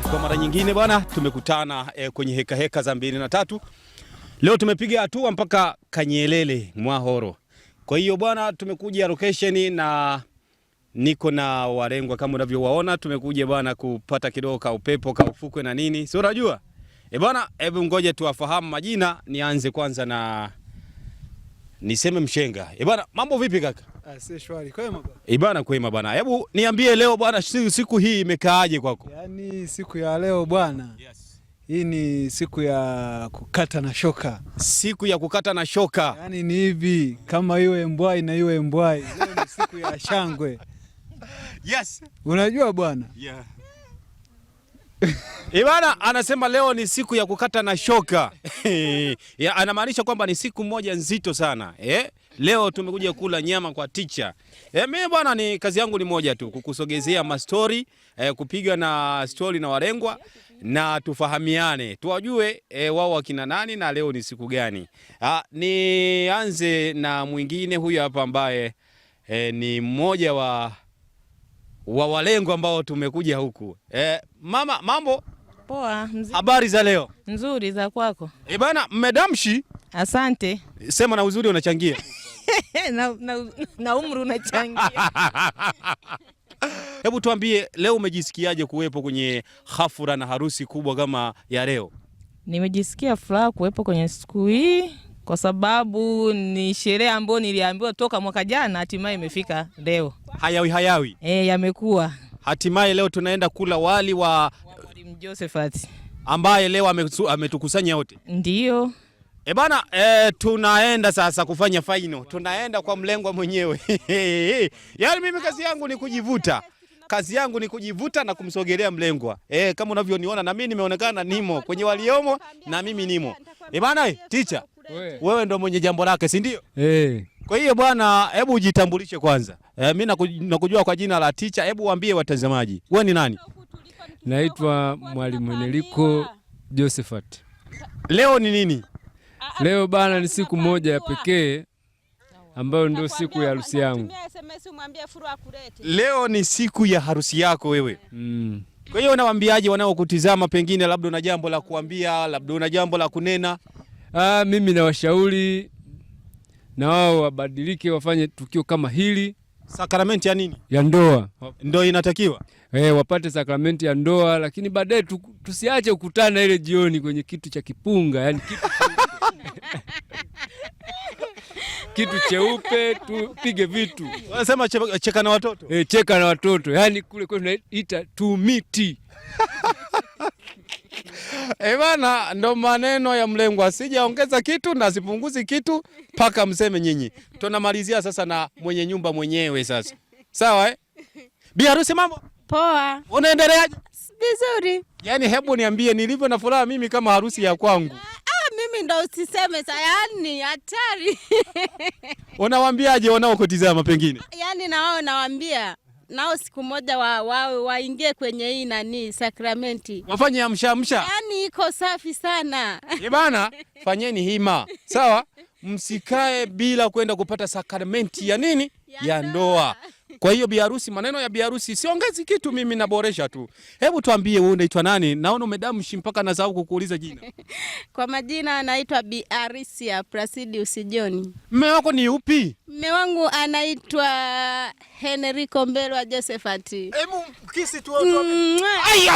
Kwa mara nyingine bwana tumekutana kwenye heka za 2 na 3. Leo tumepiga hatua mpaka Kanyelele Mwahoro. Kwa hiyo bwana tumekuja location na niko na Walengwa kama unavyowaona. Tumekuja bwana kupata kidogo ka upepo ka ufukwe na nini. Si unajua? Bwana hebu ngoje tuwafahamu majina. Nianze kwanza na niseme Mshenga. Bwana mambo vipi kaka? Si shwari, kwema bwana. Bwana kwema bwana. Hebu niambie leo bwana siku hii imekaaje kwako? Yaani siku ya leo bwana. Yes. Hii ni siku ya kukata na shoka. Siku ya kukata na shoka. Yaani ni hivi kama iwe mbwai na iwe mbwai. Leo ni siku ya shangwe. Yes. Unajua bwana? Yeah. Bwana anasema leo ni siku ya kukata na shoka. Ya, anamaanisha kwamba ni siku moja nzito sana. Leo tumekuja kula nyama kwa teacher. Mimi bwana ni kazi yangu ni moja tu, kukusogezea ma story, kupiga na story na Walengwa na tufahamiane. Tuwajue wao wakina nani na leo ni siku gani. Nianze na mwingine huyu hapa ambaye ni mmoja wa Walengwa ambao tumekuja huku. Mama mambo? Poa, mzima. Habari za leo? Nzuri, za kwako? Bwana mmedamshi? Asante. Sema na uzuri unachangia. na umri unachangia. Hebu tuambie leo umejisikiaje kuwepo kwenye hafura na harusi kubwa kama ya leo? Nimejisikia furaha kuwepo kwenye siku hii kwa sababu ni sherehe ambayo niliambiwa toka mwaka jana, hatimaye imefika leo. Hayawi. Yamekuwa. Hatimaye leo tunaenda kula wali wa Mwalimu Josephat ambaye leo ametukusanya wote. Ndio. Bana tunaenda sasa kufanya final. Tunaenda kwa Mlengwa mwenyewe. Yaani mimi kazi yangu ni kujivuta. Kazi yangu ni kujivuta na kumsogelea Mlengwa. Kama unavyoniona na mimi nimeonekana nimo kwenye waliomo na mimi nimo. Bana teacher, wewe ndo mwenye jambo lake, si ndio? Kwa hiyo bwana hebu ujitambulishe kwanza. Mimi nakujua kwa jina la teacher. Hebu waambie watazamaji. Wewe ni nani? Naitwa Mwalimu Neliko Josephat. Leo ni nini? Leo bana ni siku moja ya pekee ambayo ndio siku ya harusi yangu. Leo ni siku ya harusi yako wewe. Kwa hiyo unawaambiaje wanaokutizama, pengine labda una jambo la kuambia, labda una jambo la kunena? Mimi nawashauri na wao wabadilike, wafanye tukio kama hili. Sakramenti ya nini? Ya ndoa. Ndio inatakiwa. Wapate sakramenti ya ndoa, lakini baadaye tusiache kukutana ile jioni kwenye kitu cha kipunga, yani kitu cheupe, tupige vitu. Wanasema cheka na watoto. Cheka na watoto. Yani kule kwa tunaita tumiti. Bana ndo maneno ya Mlengwa, sijaongeza kitu na sipunguzi kitu paka mseme nyinyi. Tunamalizia sasa na mwenye nyumba mwenyewe sasa. Sawa Bi harusi mambo? Poa. Unaendeleaje? Vizuri. Yaani hebu niambie nilivyo na furaha mimi kama harusi ya kwangu. Mimi ndo usiseme sayani hatari. Unawaambiaje wanaokutizama pengine? Yaani na wao nawaambia nao siku moja waingie kwenye hii nani sakramenti. Wafanye amsha. Yaani iko safi sana. Bana fanyeni hima. Sawa? Msikae bila kwenda kupata sakramenti ya nini? Ya ndoa. Kwa hiyo bi harusi, maneno ya bi harusi siongezi kitu, mimi naboresha tu. Hebu tuambie wewe unaitwa nani? Naona umedamshi mpaka nasahau kukuuliza jina. Kwa majina anaitwa Bi Arisia Placidius John. Mume wako ni upi? Mume wangu anaitwa Henrico Mbelwa Josephat. Hebu kisi tu. Aya!